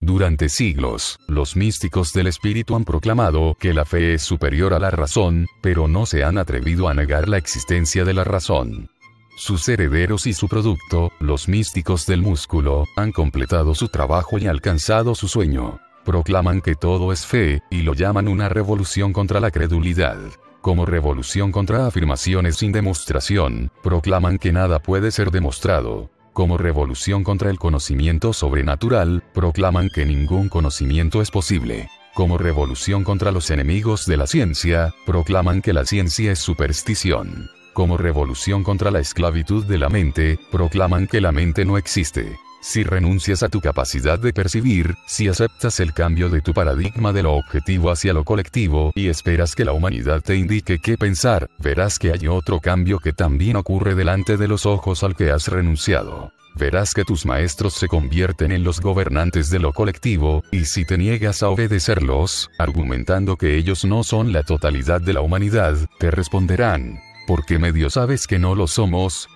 Durante siglos, los místicos del espíritu han proclamado que la fe es superior a la razón, pero no se han atrevido a negar la existencia de la razón. Sus herederos y su producto, los místicos del músculo, han completado su trabajo y alcanzado su sueño. Proclaman que todo es fe, y lo llaman una revolución contra la credulidad. Como revolución contra afirmaciones sin demostración, proclaman que nada puede ser demostrado. Como revolución contra el conocimiento sobrenatural, proclaman que ningún conocimiento es posible. Como revolución contra los enemigos de la ciencia, proclaman que la ciencia es superstición. Como revolución contra la esclavitud de la mente, proclaman que la mente no existe. Si renuncias a tu capacidad de percibir, si aceptas el cambio de tu paradigma de lo objetivo hacia lo colectivo y esperas que la humanidad te indique qué pensar, verás que hay otro cambio que también ocurre delante de los ojos al que has renunciado. Verás que tus maestros se convierten en los gobernantes de lo colectivo, y si te niegas a obedecerlos, argumentando que ellos no son la totalidad de la humanidad, te responderán: ¿por qué medio sabes que no lo somos?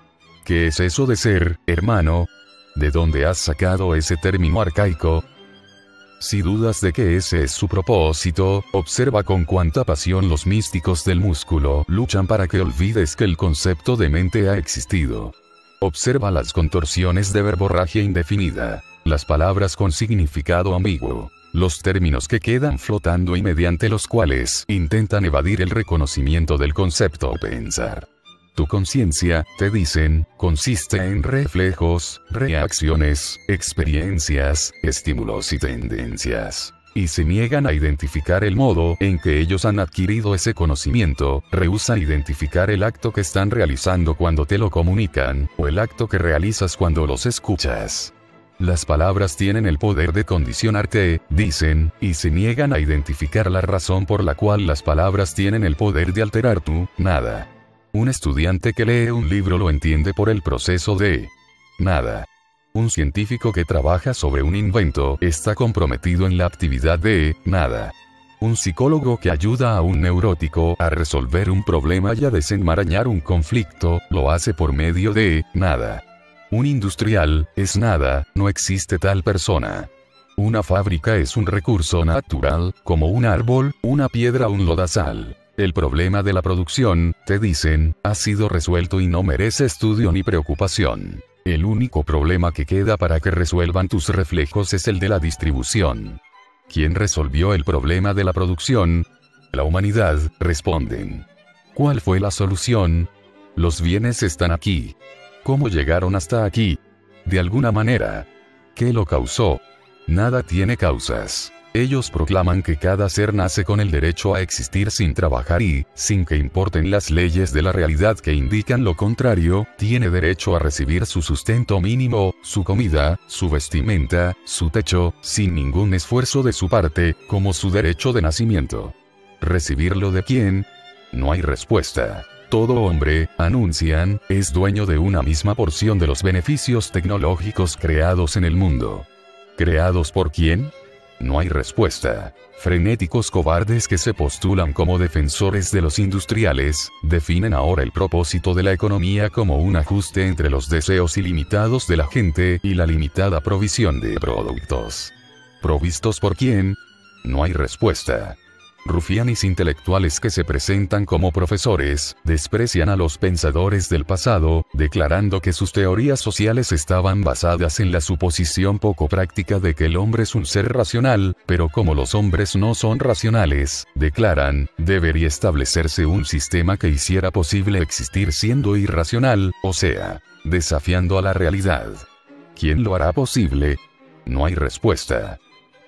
¿Qué es eso de ser, hermano? ¿De dónde has sacado ese término arcaico? Si dudas de que ese es su propósito, observa con cuánta pasión los místicos del músculo luchan para que olvides que el concepto de mente ha existido. Observa las contorsiones de verborragia indefinida, las palabras con significado ambiguo, los términos que quedan flotando y mediante los cuales intentan evadir el reconocimiento del concepto o pensar. Tu conciencia, te dicen, consiste en reflejos, reacciones, experiencias, estímulos y tendencias. Y se niegan a identificar el modo en que ellos han adquirido ese conocimiento, rehúsan identificar el acto que están realizando cuando te lo comunican, o el acto que realizas cuando los escuchas. Las palabras tienen el poder de condicionarte, dicen, y se niegan a identificar la razón por la cual las palabras tienen el poder de alterar tu nada. Un estudiante que lee un libro lo entiende por el proceso de nada. Un científico que trabaja sobre un invento está comprometido en la actividad de nada. Un psicólogo que ayuda a un neurótico a resolver un problema y a desenmarañar un conflicto, lo hace por medio de nada. Un industrial es nada, no existe tal persona. Una fábrica es un recurso natural, como un árbol, una piedra o un lodazal. El problema de la producción, te dicen, ha sido resuelto y no merece estudio ni preocupación. El único problema que queda para que resuelvan tus reflejos es el de la distribución. ¿Quién resolvió el problema de la producción? La humanidad, responden. ¿Cuál fue la solución? Los bienes están aquí. ¿Cómo llegaron hasta aquí? De alguna manera. ¿Qué lo causó? Nada tiene causas. Ellos proclaman que cada ser nace con el derecho a existir sin trabajar y, sin que importen las leyes de la realidad que indican lo contrario, tiene derecho a recibir su sustento mínimo, su comida, su vestimenta, su techo, sin ningún esfuerzo de su parte, como su derecho de nacimiento. ¿Recibirlo de quién? No hay respuesta. Todo hombre, anuncian, es dueño de una misma porción de los beneficios tecnológicos creados en el mundo. ¿Creados por quién? No hay respuesta. Frenéticos cobardes que se postulan como defensores de los industriales, definen ahora el propósito de la economía como un ajuste entre los deseos ilimitados de la gente y la limitada provisión de productos. ¿Provistos por quién? No hay respuesta. Rufianes intelectuales que se presentan como profesores, desprecian a los pensadores del pasado, declarando que sus teorías sociales estaban basadas en la suposición poco práctica de que el hombre es un ser racional, pero como los hombres no son racionales, declaran, debería establecerse un sistema que hiciera posible existir siendo irracional, o sea, desafiando a la realidad. ¿Quién lo hará posible? No hay respuesta.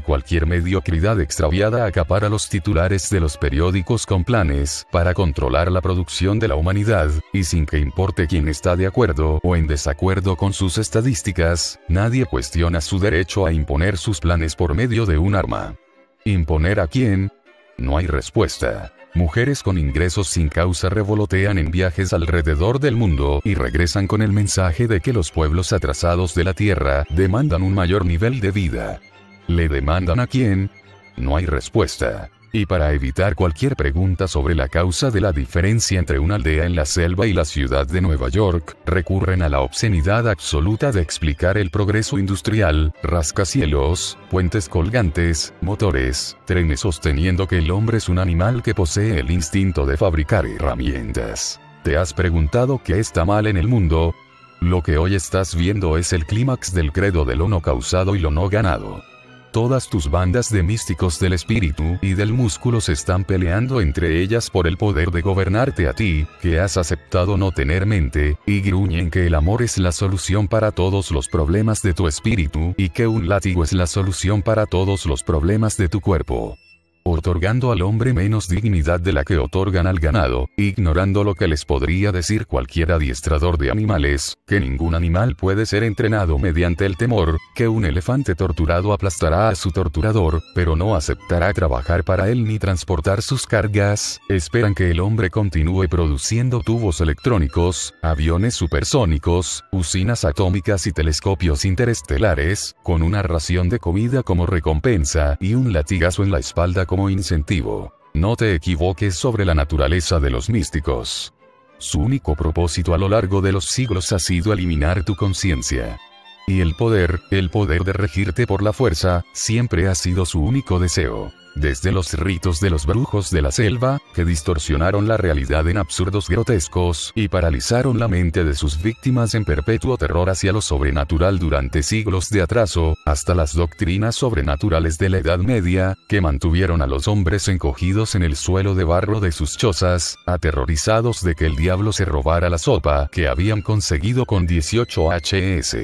Cualquier mediocridad extraviada acapara los titulares de los periódicos con planes para controlar la producción de la humanidad, y sin que importe quién está de acuerdo o en desacuerdo con sus estadísticas, nadie cuestiona su derecho a imponer sus planes por medio de un arma. ¿Imponer a quién? No hay respuesta. Mujeres con ingresos sin causa revolotean en viajes alrededor del mundo y regresan con el mensaje de que los pueblos atrasados de la Tierra demandan un mayor nivel de vida. ¿Le demandan a quién? No hay respuesta. Y para evitar cualquier pregunta sobre la causa de la diferencia entre una aldea en la selva y la ciudad de Nueva York, recurren a la obscenidad absoluta de explicar el progreso industrial, rascacielos, puentes colgantes, motores, trenes, sosteniendo que el hombre es un animal que posee el instinto de fabricar herramientas. ¿Te has preguntado qué está mal en el mundo? Lo que hoy estás viendo es el clímax del credo de lo no causado y lo no ganado. Todas tus bandas de místicos del espíritu y del músculo se están peleando entre ellas por el poder de gobernarte a ti, que has aceptado no tener mente, y gruñen que el amor es la solución para todos los problemas de tu espíritu y que un látigo es la solución para todos los problemas de tu cuerpo. Otorgando al hombre menos dignidad de la que otorgan al ganado, ignorando lo que les podría decir cualquier adiestrador de animales, que ningún animal puede ser entrenado mediante el temor, que un elefante torturado aplastará a su torturador, pero no aceptará trabajar para él ni transportar sus cargas, esperan que el hombre continúe produciendo tubos electrónicos, aviones supersónicos, usinas atómicas y telescopios interestelares, con una ración de comida como recompensa y un latigazo en la espalda como incentivo. No te equivoques sobre la naturaleza de los místicos. Su único propósito a lo largo de los siglos ha sido eliminar tu conciencia. Y el poder de regirte por la fuerza, siempre ha sido su único deseo. Desde los ritos de los brujos de la selva, que distorsionaron la realidad en absurdos grotescos y paralizaron la mente de sus víctimas en perpetuo terror hacia lo sobrenatural durante siglos de atraso, hasta las doctrinas sobrenaturales de la Edad Media, que mantuvieron a los hombres encogidos en el suelo de barro de sus chozas, aterrorizados de que el diablo se robara la sopa que habían conseguido con 18 HS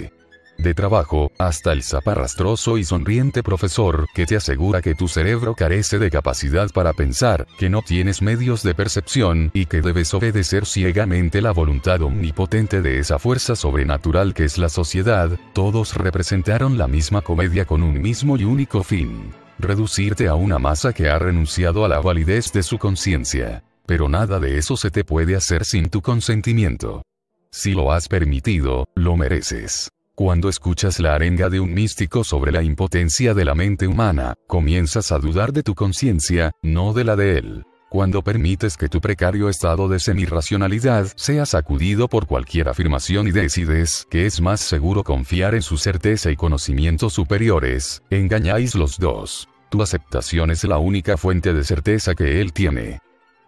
de trabajo, hasta el zaparrastroso y sonriente profesor que te asegura que tu cerebro carece de capacidad para pensar, que no tienes medios de percepción y que debes obedecer ciegamente la voluntad omnipotente de esa fuerza sobrenatural que es la sociedad. Todos representaron la misma comedia con un mismo y único fin: reducirte a una masa que ha renunciado a la validez de su conciencia. Pero nada de eso se te puede hacer sin tu consentimiento. Si lo has permitido, lo mereces. Cuando escuchas la arenga de un místico sobre la impotencia de la mente humana, comienzas a dudar de tu conciencia, no de la de él. Cuando permites que tu precario estado de semirracionalidad sea sacudido por cualquier afirmación y decides que es más seguro confiar en su certeza y conocimientos superiores, engañáis los dos. Tu aceptación es la única fuente de certeza que él tiene.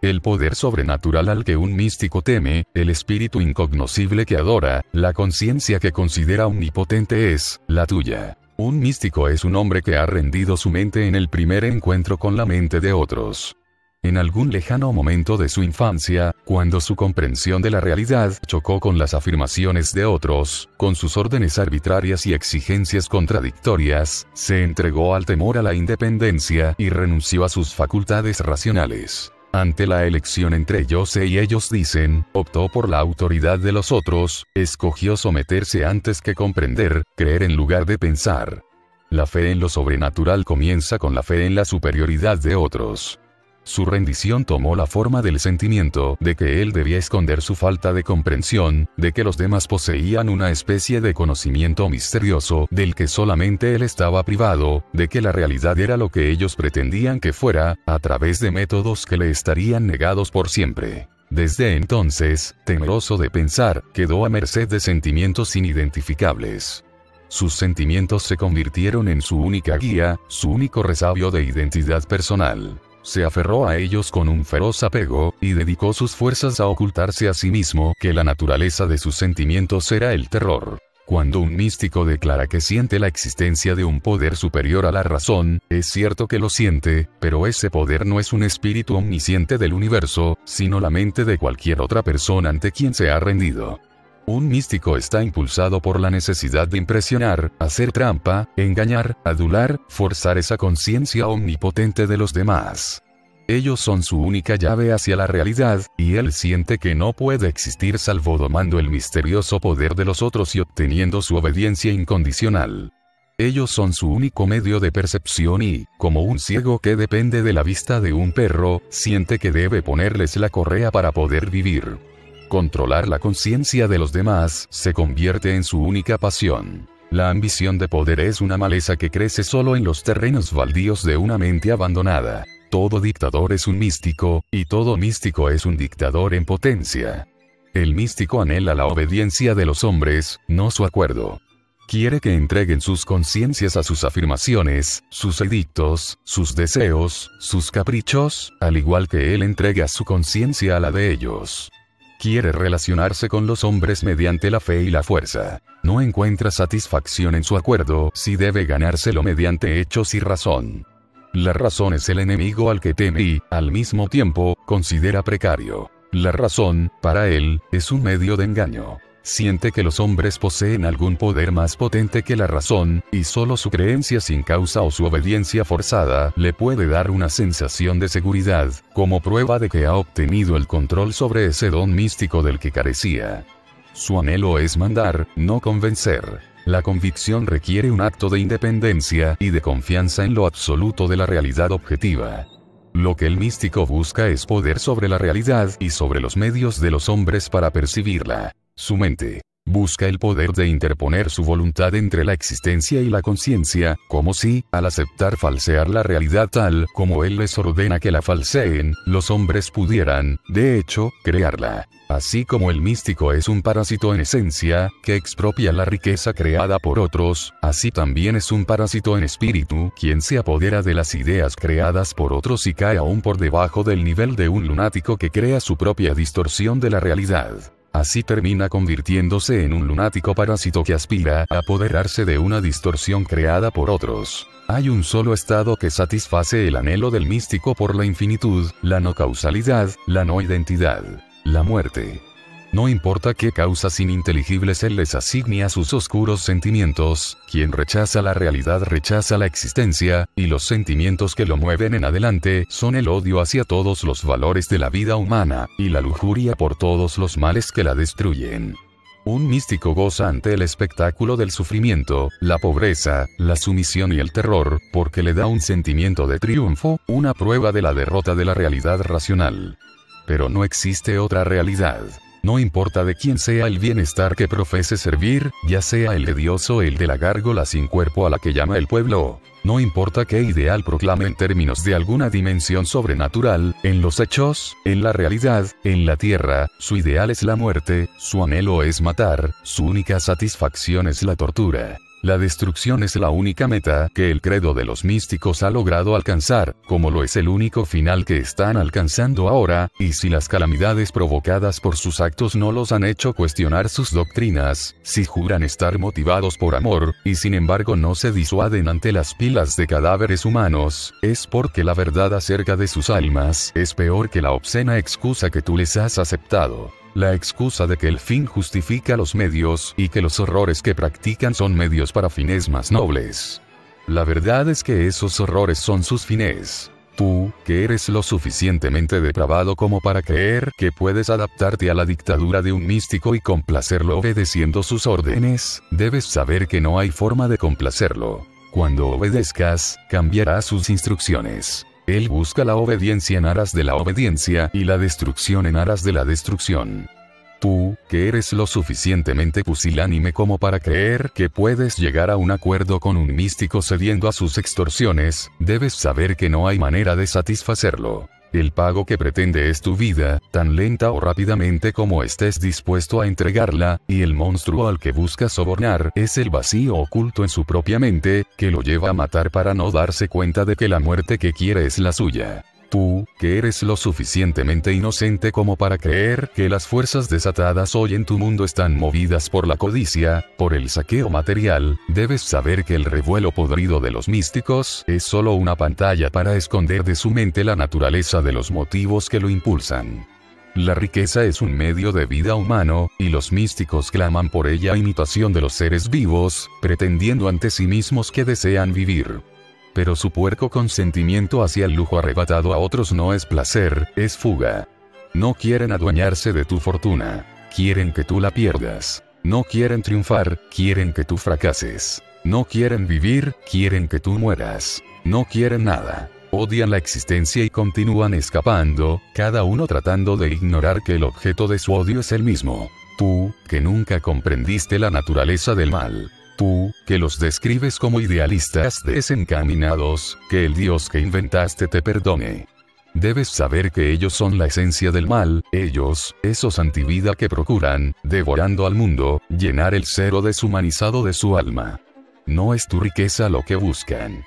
El poder sobrenatural al que un místico teme, el espíritu incognoscible que adora, la conciencia que considera omnipotente es la tuya. Un místico es un hombre que ha rendido su mente en el primer encuentro con la mente de otros. En algún lejano momento de su infancia, cuando su comprensión de la realidad chocó con las afirmaciones de otros, con sus órdenes arbitrarias y exigencias contradictorias, se entregó al temor a la independencia y renunció a sus facultades racionales. Ante la elección entre yo sé y ellos dicen, optó por la autoridad de los otros, escogió someterse antes que comprender, creer en lugar de pensar. La fe en lo sobrenatural comienza con la fe en la superioridad de otros. Su rendición tomó la forma del sentimiento de que él debía esconder su falta de comprensión, de que los demás poseían una especie de conocimiento misterioso del que solamente él estaba privado, de que la realidad era lo que ellos pretendían que fuera, a través de métodos que le estarían negados por siempre. Desde entonces, temeroso de pensar, quedó a merced de sentimientos inidentificables. Sus sentimientos se convirtieron en su única guía, su único resabio de identidad personal. Se aferró a ellos con un feroz apego, y dedicó sus fuerzas a ocultarse a sí mismo que la naturaleza de sus sentimientos era el terror. Cuando un místico declara que siente la existencia de un poder superior a la razón, es cierto que lo siente, pero ese poder no es un espíritu omnisciente del universo, sino la mente de cualquier otra persona ante quien se ha rendido. Un místico está impulsado por la necesidad de impresionar, hacer trampa, engañar, adular, forzar esa conciencia omnipotente de los demás. Ellos son su única llave hacia la realidad, y él siente que no puede existir salvo domando el misterioso poder de los otros y obteniendo su obediencia incondicional. Ellos son su único medio de percepción y, como un ciego que depende de la vista de un perro, siente que debe ponerles la correa para poder vivir. Controlar la conciencia de los demás se convierte en su única pasión. La ambición de poder es una maleza que crece solo en los terrenos baldíos de una mente abandonada. Todo dictador es un místico, y todo místico es un dictador en potencia. El místico anhela la obediencia de los hombres, no su acuerdo. Quiere que entreguen sus conciencias a sus afirmaciones, sus edictos, sus deseos, sus caprichos, al igual que él entrega su conciencia a la de ellos. Quiere relacionarse con los hombres mediante la fe y la fuerza. No encuentra satisfacción en su acuerdo si debe ganárselo mediante hechos y razón. La razón es el enemigo al que teme y, al mismo tiempo, considera precario. La razón, para él, es un medio de engaño. Siente que los hombres poseen algún poder más potente que la razón, y solo su creencia sin causa o su obediencia forzada le puede dar una sensación de seguridad, como prueba de que ha obtenido el control sobre ese don místico del que carecía. Su anhelo es mandar, no convencer. La convicción requiere un acto de independencia y de confianza en lo absoluto de la realidad objetiva. Lo que el místico busca es poder sobre la realidad y sobre los medios de los hombres para percibirla. Su mente busca el poder de interponer su voluntad entre la existencia y la conciencia, como si, al aceptar falsear la realidad tal como él les ordena que la falseen, los hombres pudieran, de hecho, crearla. Así como el místico es un parásito en esencia, que expropia la riqueza creada por otros, así también es un parásito en espíritu, quien se apodera de las ideas creadas por otros y cae aún por debajo del nivel de un lunático que crea su propia distorsión de la realidad. Así termina convirtiéndose en un lunático parásito que aspira a apoderarse de una distorsión creada por otros. Hay un solo estado que satisface el anhelo del místico por la infinitud, la no causalidad, la no identidad, la muerte. No importa qué causas ininteligibles él les asigne a sus oscuros sentimientos, quien rechaza la realidad rechaza la existencia, y los sentimientos que lo mueven en adelante son el odio hacia todos los valores de la vida humana, y la lujuria por todos los males que la destruyen. Un místico goza ante el espectáculo del sufrimiento, la pobreza, la sumisión y el terror, porque le da un sentimiento de triunfo, una prueba de la derrota de la realidad racional. Pero no existe otra realidad. No importa de quién sea el bienestar que profese servir, ya sea el de Dios o el de la gárgola sin cuerpo a la que llama el pueblo. No importa qué ideal proclame en términos de alguna dimensión sobrenatural, en los hechos, en la realidad, en la tierra, su ideal es la muerte, su anhelo es matar, su única satisfacción es la tortura. La destrucción es la única meta que el credo de los místicos ha logrado alcanzar, como lo es el único final que están alcanzando ahora, y si las calamidades provocadas por sus actos no los han hecho cuestionar sus doctrinas, si juran estar motivados por amor, y sin embargo no se disuaden ante las pilas de cadáveres humanos, es porque la verdad acerca de sus almas es peor que la obscena excusa que tú les has aceptado. La excusa de que el fin justifica los medios y que los horrores que practican son medios para fines más nobles. La verdad es que esos horrores son sus fines. Tú, que eres lo suficientemente depravado como para creer que puedes adaptarte a la dictadura de un místico y complacerlo obedeciendo sus órdenes, debes saber que no hay forma de complacerlo. Cuando obedezcas, cambiarás sus instrucciones. Él busca la obediencia en aras de la obediencia y la destrucción en aras de la destrucción. Tú, que eres lo suficientemente pusilánime como para creer que puedes llegar a un acuerdo con un místico cediendo a sus extorsiones, debes saber que no hay manera de satisfacerlo. El pago que pretende es tu vida, tan lenta o rápidamente como estés dispuesto a entregarla, y el monstruo al que busca sobornar es el vacío oculto en su propia mente, que lo lleva a matar para no darse cuenta de que la muerte que quiere es la suya. Tú, que eres lo suficientemente inocente como para creer que las fuerzas desatadas hoy en tu mundo están movidas por la codicia, por el saqueo material, debes saber que el revuelo podrido de los místicos es solo una pantalla para esconder de su mente la naturaleza de los motivos que lo impulsan. La riqueza es un medio de vida humano, y los místicos claman por ella a imitación de los seres vivos, pretendiendo ante sí mismos que desean vivir. Pero su puerco consentimiento hacia el lujo arrebatado a otros no es placer, es fuga. No quieren adueñarse de tu fortuna. Quieren que tú la pierdas. No quieren triunfar, quieren que tú fracases. No quieren vivir, quieren que tú mueras. No quieren nada. Odian la existencia y continúan escapando, cada uno tratando de ignorar que el objeto de su odio es el mismo. Tú, que nunca comprendiste la naturaleza del mal. Tú, que los describes como idealistas desencaminados, que el Dios que inventaste te perdone. Debes saber que ellos son la esencia del mal, ellos, esos antivida que procuran, devorando al mundo, llenar el cero deshumanizado de su alma. No es tu riqueza lo que buscan.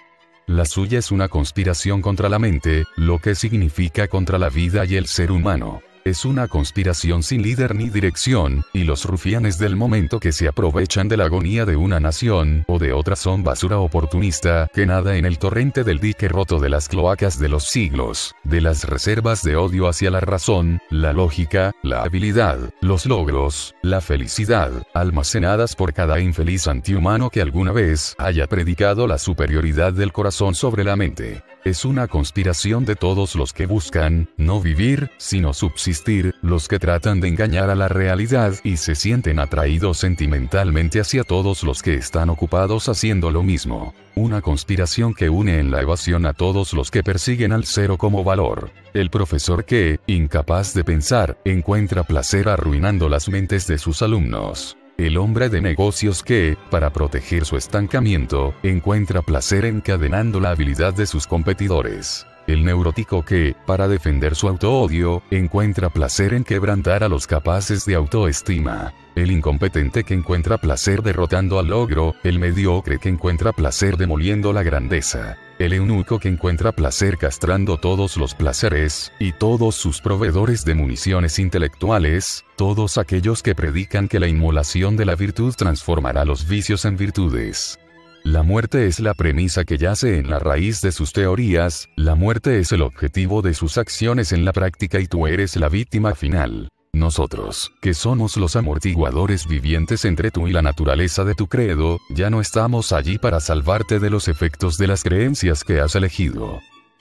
La suya es una conspiración contra la mente, lo que significa contra la vida y el ser humano. Es una conspiración sin líder ni dirección, y los rufianes del momento que se aprovechan de la agonía de una nación o de otra son basura oportunista que nada en el torrente del dique roto de las cloacas de los siglos, de las reservas de odio hacia la razón, la lógica, la habilidad, los logros, la felicidad, almacenadas por cada infeliz antihumano que alguna vez haya predicado la superioridad del corazón sobre la mente. Es una conspiración de todos los que buscan, no vivir, sino subsistir, los que tratan de engañar a la realidad y se sienten atraídos sentimentalmente hacia todos los que están ocupados haciendo lo mismo. Una conspiración que une en la evasión a todos los que persiguen al cero como valor. El profesor que, incapaz de pensar, encuentra placer arruinando las mentes de sus alumnos. El hombre de negocios que, para proteger su estancamiento, encuentra placer encadenando la habilidad de sus competidores. El neurótico que, para defender su autoodio, encuentra placer en quebrantar a los capaces de autoestima. El incompetente que encuentra placer derrotando al logro, el mediocre que encuentra placer demoliendo la grandeza. El eunuco que encuentra placer castrando todos los placeres, y todos sus proveedores de municiones intelectuales, todos aquellos que predican que la inmolación de la virtud transformará los vicios en virtudes. La muerte es la premisa que yace en la raíz de sus teorías, la muerte es el objetivo de sus acciones en la práctica y tú eres la víctima final. Nosotros, que somos los amortiguadores vivientes entre tú y la naturaleza de tu credo, ya no estamos allí para salvarte de los efectos de las creencias que has elegido.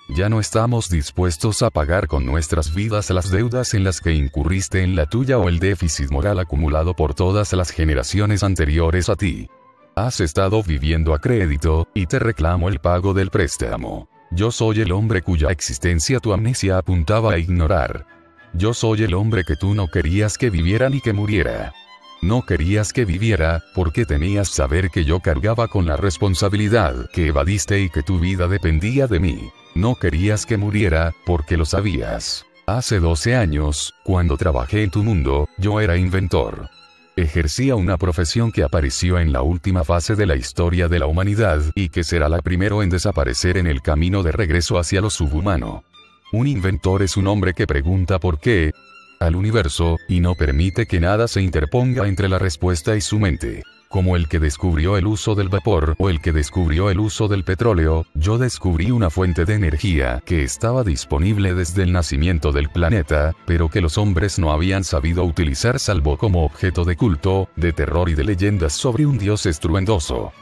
Ya no estamos dispuestos a pagar con nuestras vidas las deudas en las que incurriste en la tuya o el déficit moral acumulado por todas las generaciones anteriores a ti. Has estado viviendo a crédito, y te reclamo el pago del préstamo. Yo soy el hombre cuya existencia tu amnesia apuntaba a ignorar. Yo soy el hombre que tú no querías que viviera ni que muriera. No querías que viviera, porque temías saber que yo cargaba con la responsabilidad que evadiste y que tu vida dependía de mí. No querías que muriera, porque lo sabías. Hace 12 años, cuando trabajé en tu mundo, yo era inventor. Ejercía una profesión que apareció en la última fase de la historia de la humanidad y que será la primero en desaparecer en el camino de regreso hacia lo subhumano. Un inventor es un hombre que pregunta por qué al universo, y no permite que nada se interponga entre la respuesta y su mente. Como el que descubrió el uso del vapor o el que descubrió el uso del petróleo, yo descubrí una fuente de energía que estaba disponible desde el nacimiento del planeta, pero que los hombres no habían sabido utilizar salvo como objeto de culto, de terror y de leyendas sobre un dios estruendoso.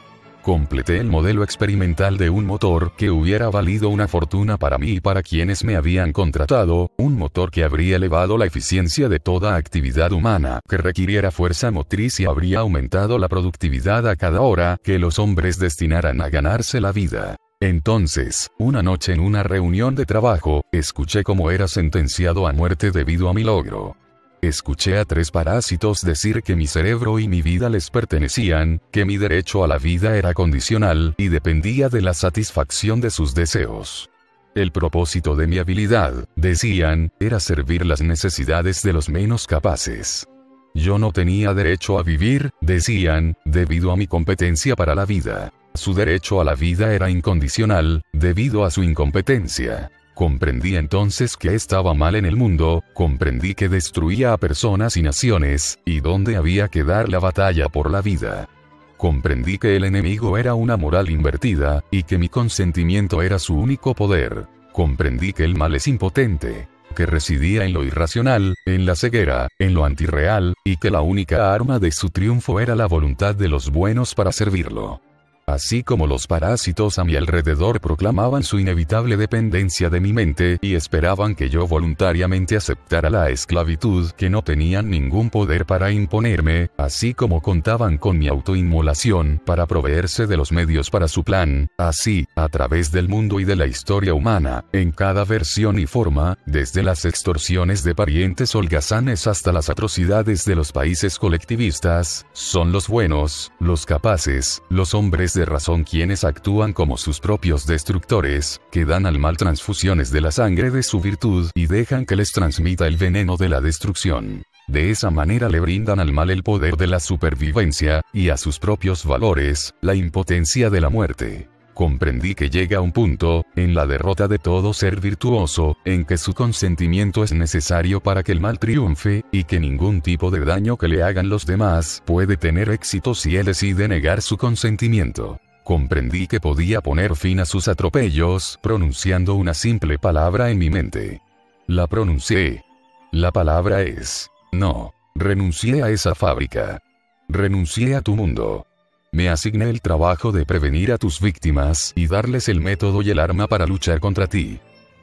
Completé el modelo experimental de un motor que hubiera valido una fortuna para mí y para quienes me habían contratado, un motor que habría elevado la eficiencia de toda actividad humana que requiriera fuerza motriz y habría aumentado la productividad a cada hora que los hombres destinaran a ganarse la vida. Entonces, una noche en una reunión de trabajo, escuché cómo era sentenciado a muerte debido a mi logro. Escuché a 3 parásitos decir que mi cerebro y mi vida les pertenecían, que mi derecho a la vida era condicional y dependía de la satisfacción de sus deseos. El propósito de mi habilidad, decían, era servir las necesidades de los menos capaces. Yo no tenía derecho a vivir, decían, debido a mi competencia para la vida. Su derecho a la vida era incondicional, debido a su incompetencia. Comprendí entonces que estaba mal en el mundo, comprendí que destruía a personas y naciones, y dónde había que dar la batalla por la vida. Comprendí que el enemigo era una moral invertida, y que mi consentimiento era su único poder. Comprendí que el mal es impotente, que residía en lo irracional, en la ceguera, en lo antirreal, y que la única arma de su triunfo era la voluntad de los buenos para servirlo. así como los parásitos a mi alrededor proclamaban su inevitable dependencia de mi mente y esperaban que yo voluntariamente aceptara la esclavitud que no tenían ningún poder para imponerme, así como contaban con mi autoinmolación para proveerse de los medios para su plan, así, a través del mundo y de la historia humana, en cada versión y forma, desde las extorsiones de parientes holgazanes hasta las atrocidades de los países colectivistas, son los buenos, los capaces, los hombres de razón quienes actúan como sus propios destructores, que dan al mal transfusiones de la sangre de su virtud y dejan que les transmita el veneno de la destrucción. De esa manera le brindan al mal el poder de la supervivencia, y a sus propios valores, la impotencia de la muerte. Comprendí que llega un punto, en la derrota de todo ser virtuoso, en que su consentimiento es necesario para que el mal triunfe, y que ningún tipo de daño que le hagan los demás puede tener éxito si él decide negar su consentimiento. Comprendí que podía poner fin a sus atropellos, pronunciando una simple palabra en mi mente. La pronuncié. La palabra es: no. Renuncié a esa fábrica. Renuncié a tu mundo. Me asigné el trabajo de prevenir a tus víctimas y darles el método y el arma para luchar contra ti.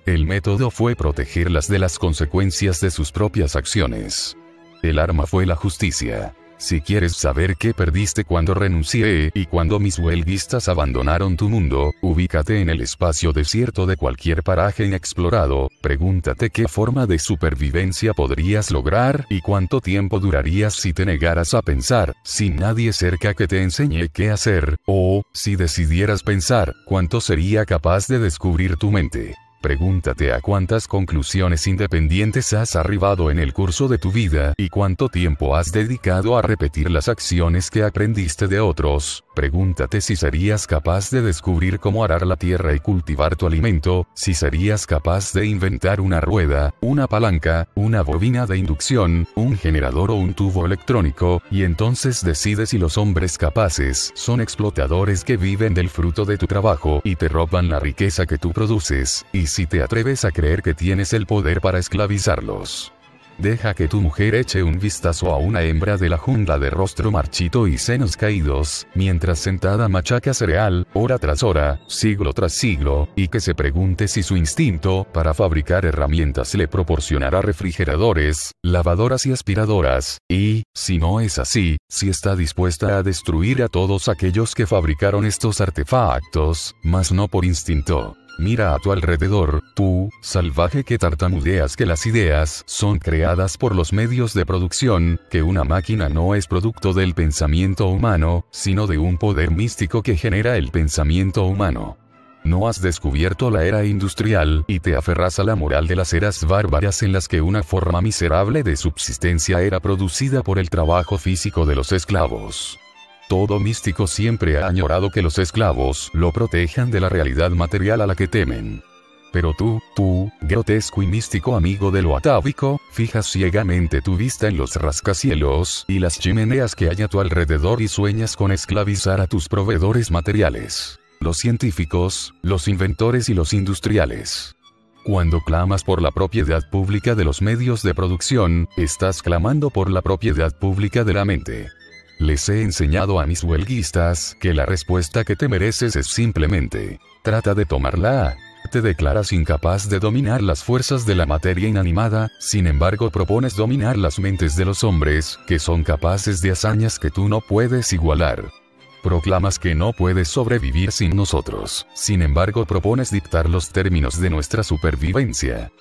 El método fue protegerlas de las consecuencias de sus propias acciones. El arma fue la justicia. Si quieres saber qué perdiste cuando renuncié y cuando mis huelguistas abandonaron tu mundo, ubícate en el espacio desierto de cualquier paraje inexplorado, pregúntate qué forma de supervivencia podrías lograr y cuánto tiempo durarías si te negaras a pensar, sin nadie cerca que te enseñe qué hacer, o, si decidieras pensar, cuánto sería capaz de descubrir tu mente. Pregúntate a cuántas conclusiones independientes has arribado en el curso de tu vida y cuánto tiempo has dedicado a repetir las acciones que aprendiste de otros. Pregúntate si serías capaz de descubrir cómo arar la tierra y cultivar tu alimento, si serías capaz de inventar una rueda, una palanca, una bobina de inducción, un generador o un tubo electrónico, y entonces decide si los hombres capaces son explotadores que viven del fruto de tu trabajo y te roban la riqueza que tú produces, y si te atreves a creer que tienes el poder para esclavizarlos. Deja que tu mujer eche un vistazo a una hembra de la jungla de rostro marchito y senos caídos, mientras sentada machaca cereal, hora tras hora, siglo tras siglo, y que se pregunte si su instinto para fabricar herramientas le proporcionará refrigeradores, lavadoras y aspiradoras, y, si no es así, si está dispuesta a destruir a todos aquellos que fabricaron estos artefactos, mas no por instinto. Mira a tu alrededor, tú, salvaje que tartamudeas que las ideas son creadas por los medios de producción, que una máquina no es producto del pensamiento humano, sino de un poder místico que genera el pensamiento humano. No has descubierto la era industrial y te aferras a la moral de las eras bárbaras en las que una forma miserable de subsistencia era producida por el trabajo físico de los esclavos. Todo místico siempre ha añorado que los esclavos lo protejan de la realidad material a la que temen. Pero tú, grotesco y místico amigo de lo atávico, fijas ciegamente tu vista en los rascacielos y las chimeneas que hay a tu alrededor y sueñas con esclavizar a tus proveedores materiales, los científicos, los inventores y los industriales. Cuando clamas por la propiedad pública de los medios de producción, estás clamando por la propiedad pública de la mente. Les he enseñado a mis huelguistas que la respuesta que te mereces es simplemente: trata de tomarla. Te declaras incapaz de dominar las fuerzas de la materia inanimada, sin embargo propones dominar las mentes de los hombres, que son capaces de hazañas que tú no puedes igualar. Proclamas que no puedes sobrevivir sin nosotros, sin embargo propones dictar los términos de nuestra supervivencia.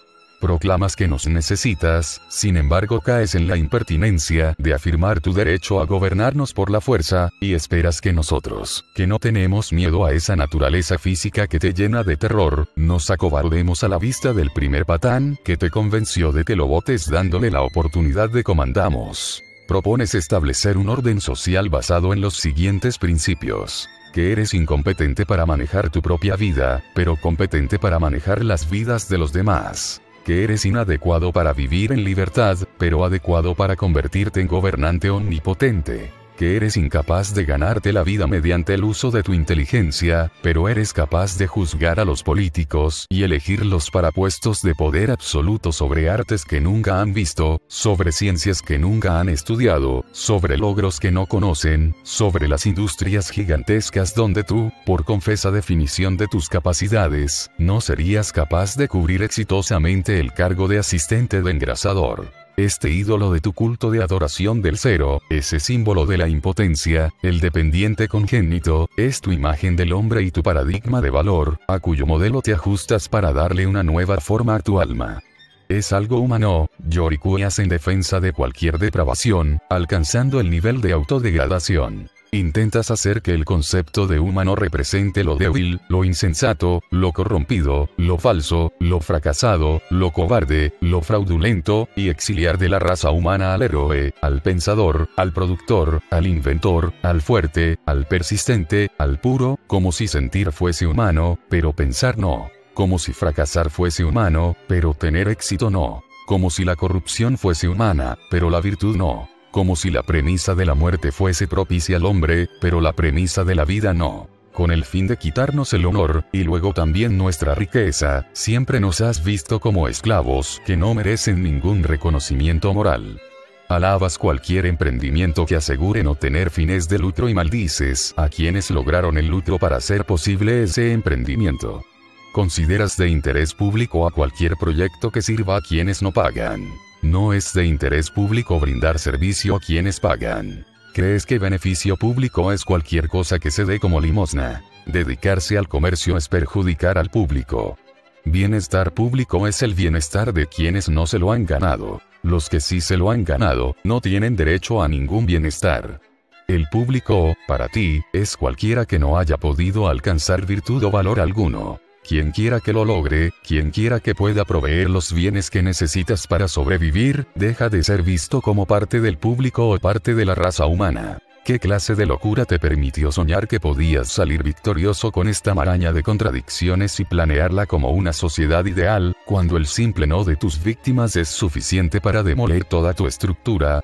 Proclamas que nos necesitas, sin embargo caes en la impertinencia de afirmar tu derecho a gobernarnos por la fuerza, y esperas que nosotros, que no tenemos miedo a esa naturaleza física que te llena de terror, nos acobardemos a la vista del primer patán que te convenció de que lo votes dándole la oportunidad de comandamos. Propones establecer un orden social basado en los siguientes principios: que eres incompetente para manejar tu propia vida, pero competente para manejar las vidas de los demás. Que eres inadecuado para vivir en libertad, pero adecuado para convertirte en gobernante omnipotente. que eres incapaz de ganarte la vida mediante el uso de tu inteligencia, pero eres capaz de juzgar a los políticos y elegirlos para puestos de poder absoluto sobre artes que nunca han visto, sobre ciencias que nunca han estudiado, sobre logros que no conocen, sobre las industrias gigantescas donde tú, por confesa definición de tus capacidades, no serías capaz de cubrir exitosamente el cargo de asistente de engrasador. Este ídolo de tu culto de adoración del cero, ese símbolo de la impotencia, el dependiente congénito, es tu imagen del hombre y tu paradigma de valor, a cuyo modelo te ajustas para darle una nueva forma a tu alma. Es algo humano, lloriqueas en defensa de cualquier depravación, alcanzando el nivel de autodegradación. Intentas hacer que el concepto de humano represente lo débil, lo insensato, lo corrompido, lo falso, lo fracasado, lo cobarde, lo fraudulento, y exiliar de la raza humana al héroe, al pensador, al productor, al inventor, al fuerte, al persistente, al puro, como si sentir fuese humano, pero pensar no. Como si fracasar fuese humano, pero tener éxito no. Como si la corrupción fuese humana, pero la virtud no. Como si la premisa de la muerte fuese propicia al hombre, pero la premisa de la vida no. Con el fin de quitarnos el honor, y luego también nuestra riqueza, siempre nos has visto como esclavos que no merecen ningún reconocimiento moral. Alabas cualquier emprendimiento que asegure no tener fines de lucro y maldices a quienes lograron el lucro para hacer posible ese emprendimiento. Consideras de interés público a cualquier proyecto que sirva a quienes no pagan. No es de interés público brindar servicio a quienes pagan. Crees que beneficio público es cualquier cosa que se dé como limosna. Dedicarse al comercio es perjudicar al público. Bienestar público es el bienestar de quienes no se lo han ganado. Los que sí se lo han ganado, no tienen derecho a ningún bienestar. El público, para ti, es cualquiera que no haya podido alcanzar virtud o valor alguno. Quien quiera que lo logre, quien quiera que pueda proveer los bienes que necesitas para sobrevivir, deja de ser visto como parte del público o parte de la raza humana. ¿Qué clase de locura te permitió soñar que podías salir victorioso con esta maraña de contradicciones y planearla como una sociedad ideal, cuando el simple no de tus víctimas es suficiente para demoler toda tu estructura?